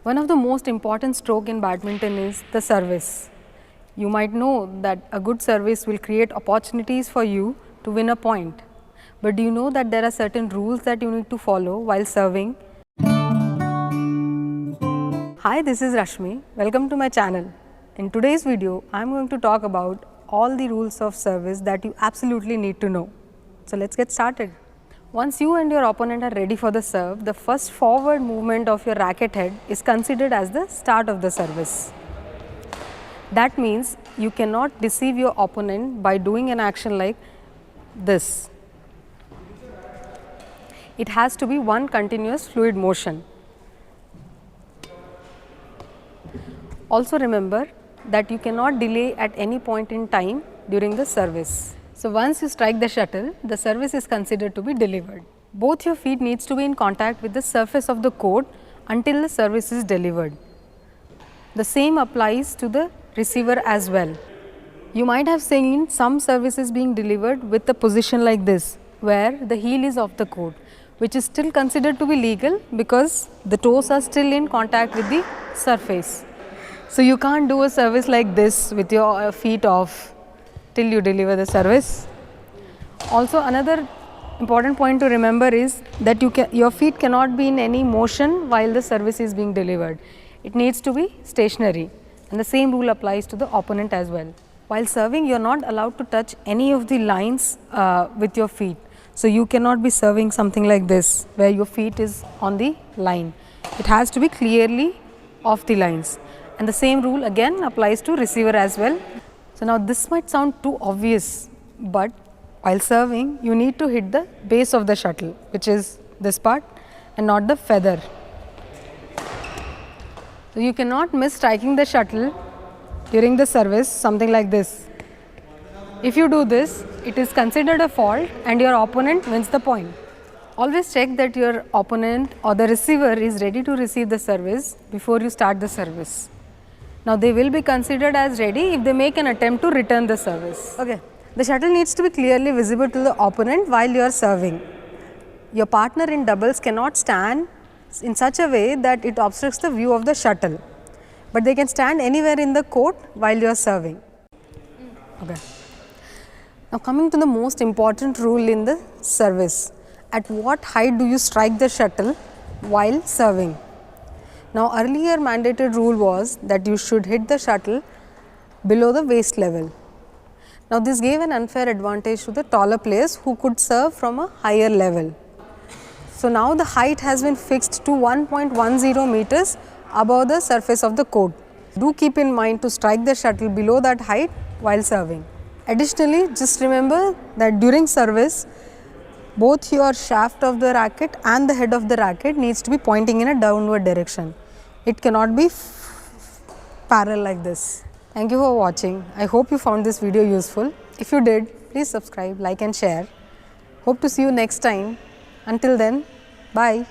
One of the most important strokes in badminton is the service. You might know that a good service will create opportunities for you to win a point. But do you know that there are certain rules that you need to follow while serving? Hi, this is Rashmi. Welcome to my channel. In today's video, I am going to talk about all the rules of service that you absolutely need to know. So let's get started. Once you and your opponent are ready for the serve, the first forward movement of your racket head is considered as the start of the service. That means you cannot deceive your opponent by doing an action like this. It has to be one continuous fluid motion. Also remember that you cannot delay at any point in time during the service. So once you strike the shuttle, the service is considered to be delivered. Both your feet needs to be in contact with the surface of the court until the service is delivered. The same applies to the receiver as well. You might have seen some services being delivered with a position like this, where the heel is off the court, which is still considered to be legal because the toes are still in contact with the surface. So you can't do a service like this with your feet off till you deliver the service. Also, another important point to remember is that your feet cannot be in any motion while the service is being delivered. It needs to be stationary, and the same rule applies to the opponent as well. While serving, you are not allowed to touch any of the lines with your feet. So you cannot be serving something like this where your feet is on the line. It has to be clearly off the lines, and the same rule again applies to receiver as well. So now this might sound too obvious, but while serving you need to hit the base of the shuttle, which is this part, and not the feather. So you cannot miss striking the shuttle during the service, something like this. If you do this, it is considered a fault and your opponent wins the point. Always check that your opponent or the receiver is ready to receive the service before you start the service. Now they will be considered as ready if they make an attempt to return the service. Okay. The shuttle needs to be clearly visible to the opponent while you are serving. Your partner in doubles cannot stand in such a way that it obstructs the view of the shuttle, but they can stand anywhere in the court while you are serving. Okay. Now coming to the most important rule in the service. At what height do you strike the shuttle while serving? Now earlier mandated rule was that you should hit the shuttle below the waist level. Now this gave an unfair advantage to the taller players who could serve from a higher level. So now the height has been fixed to 1.10 meters above the surface of the court. Do keep in mind to strike the shuttle below that height while serving. Additionally, just remember that during service, both your shaft of the racket and the head of the racket needs to be pointing in a downward direction. It cannot be parallel like this. Thank you for watching. I hope you found this video useful. If you did, please subscribe, like and share. Hope to see you next time. Until then, bye.